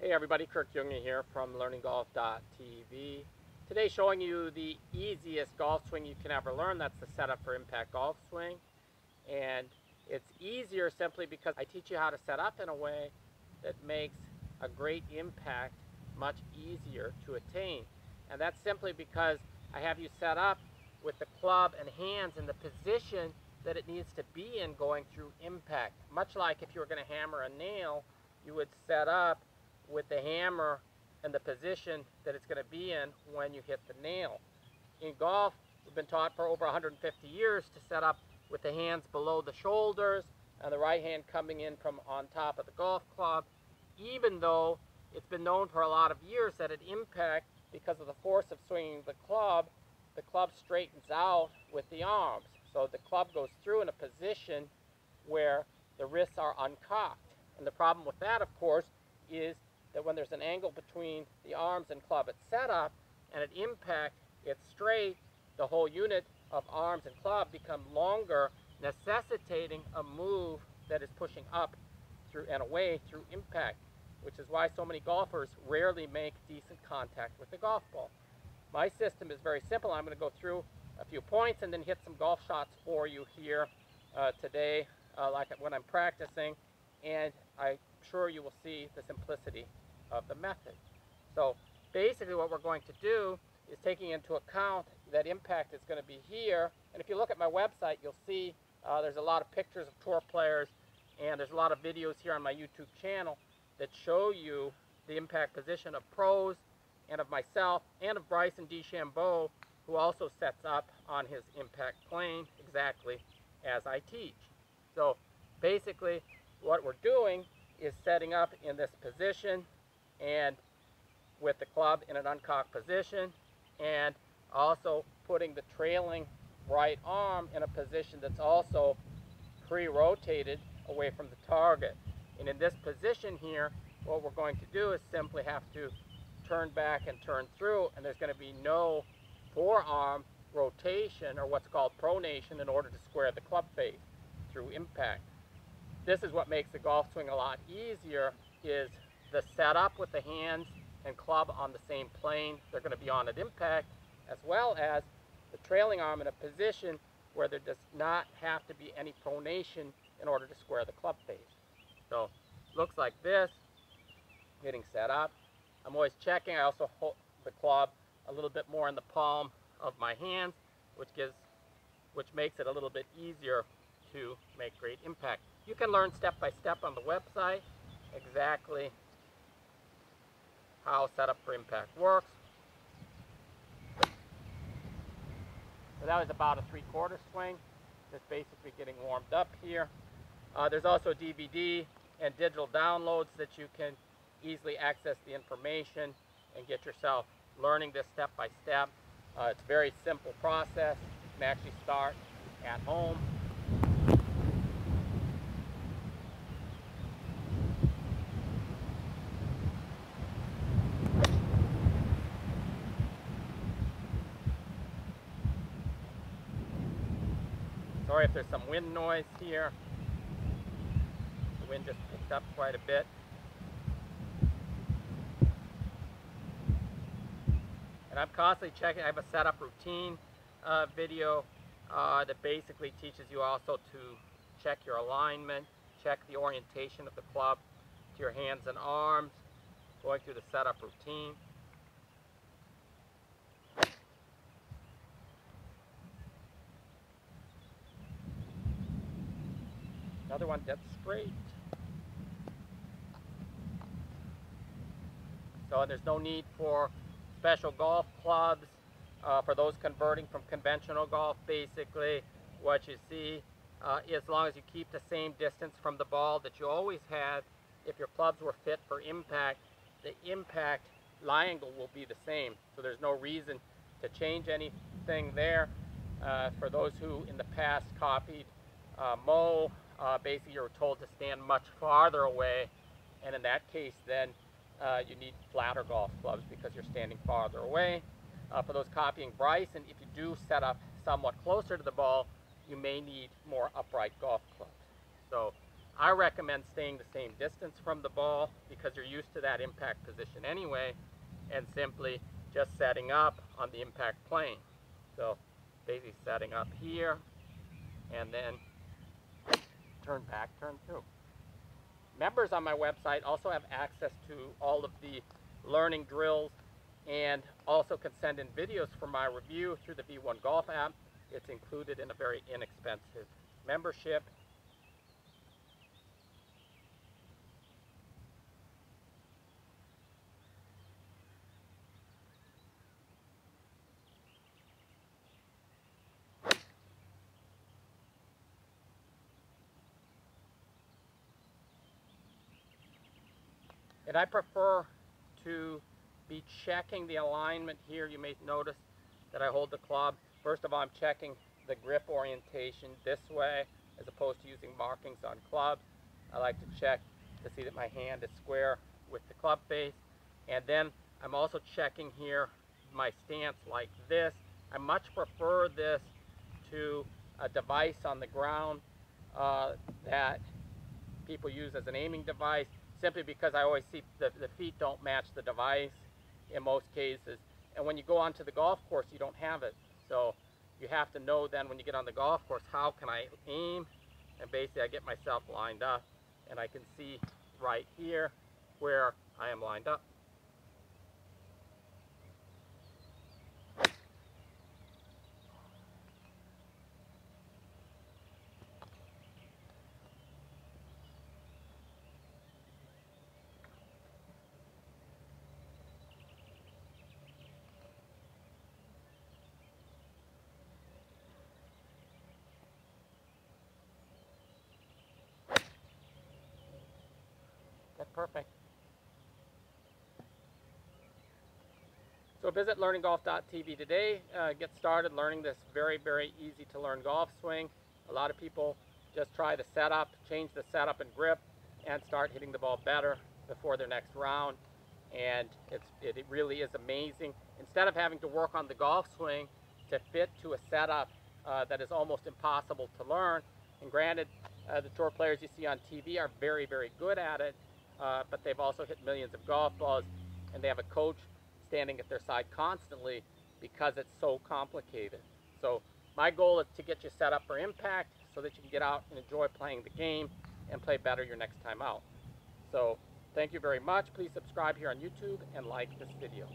Hey everybody, Kirk Junge here from LearningGolf.tv. Today showing you the easiest golf swing you can ever learn. That's the setup for impact golf swing. And it's easier simply because I teach you how to set up in a way that makes a great impact much easier to attain. And that's simply because I have you set up with the club and hands in the position that it needs to be in going through impact. Much like if you were going to hammer a nail, you would set up with the hammer and the position that it's going to be in when you hit the nail. In golf, we've been taught for over 150 years to set up with the hands below the shoulders and the right hand coming in from on top of the golf club, even though it's been known for a lot of years that at impact, because of the force of swinging the club straightens out with the arms. So the club goes through in a position where the wrists are uncocked. And the problem with that, of course, is that when there's an angle between the arms and club at setup, and at impact it's straight, the whole unit of arms and club become longer, necessitating a move that is pushing up through and away through impact, which is why so many golfers rarely make decent contact with the golf ball. My system is very simple. I'm going to go through a few points and then hit some golf shots for you here today, like when I'm practicing, and I'm sure you will see the simplicity of the method. So basically what we're going to do is taking into account that impact is going to be here, and if you look at my website you'll see there's a lot of pictures of tour players, and there's a lot of videos here on my YouTube channel that show you the impact position of pros and of myself and of Bryson DeChambeau, who also sets up on his impact plane exactly as I teach. So basically what we're doing is setting up in this position and with the club in an uncocked position, and also putting the trailing right arm in a position that's also pre-rotated away from the target. And in this position here, what we're going to do is simply have to turn back and turn through, and there's going to be no forearm rotation or what's called pronation in order to square the club face through impact. This is what makes the golf swing a lot easier, is the setup with the hands and club on the same plane they're going to be on at impact, as well as the trailing arm in a position where there does not have to be any pronation in order to square the club face. So looks like this, getting set up. I'm always checking. I also hold the club a little bit more in the palm of my hands, which makes it a little bit easier to make great impact. You can learn step by step on the website exactly how setup for impact works. So that was about a 3/4 swing, just basically getting warmed up here. There's also DVD and digital downloads that you can easily access the information and get yourself learning this step by step. It's a very simple process. You can actually start at home. Sorry if there's some wind noise here. The wind just picked up quite a bit. And I'm constantly checking. I have a setup routine video that basically teaches you also to check your alignment, check the orientation of the club to your hands and arms, going through the setup routine. Another one dead straight. So there's no need for special golf clubs for those converting from conventional golf. Basically what you see, as long as you keep the same distance from the ball that you always had, if your clubs were fit for impact, the impact lie angle will be the same. So there's no reason to change anything there. For those who in the past copied Moe, basically you were told to stand much farther away, and in that case then you need flatter golf clubs because you're standing farther away. For those copying Bryson, if you do set up somewhat closer to the ball, you may need more upright golf clubs. So I recommend staying the same distance from the ball because you're used to that impact position anyway, and simply just setting up on the impact plane. So basically setting up here and then turn back, turn through. Members on my website also have access to all of the learning drills and also can send in videos for my review through the V1 Golf app. It's included in a very inexpensive membership. And I prefer to be checking the alignment here. You may notice that I hold the club. First of all, I'm checking the grip orientation this way as opposed to using markings on clubs. I like to check to see that my hand is square with the club face. And then I'm also checking here my stance like this. I much prefer this to a device on the ground that people use as an aiming device, simply because I always see the feet don't match the device in most cases. And when you go onto the golf course, you don't have it. So you have to know then when you get on the golf course, how can I aim? And basically I get myself lined up and I can see right here where I am lined up. That's perfect. So visit learninggolf.tv today. Get started learning this very, very easy to learn golf swing. A lot of people just try the setup, change the setup and grip, and start hitting the ball better before their next round. And it really is amazing. Instead of having to work on the golf swing to fit to a setup that is almost impossible to learn, and granted, the tour players you see on TV are very, very good at it, but they've also hit millions of golf balls, and they have a coach standing at their side constantly because it's so complicated. So my goal is to get you set up for impact so that you can get out and enjoy playing the game and play better your next time out. So thank you very much. Please subscribe here on YouTube and like this video.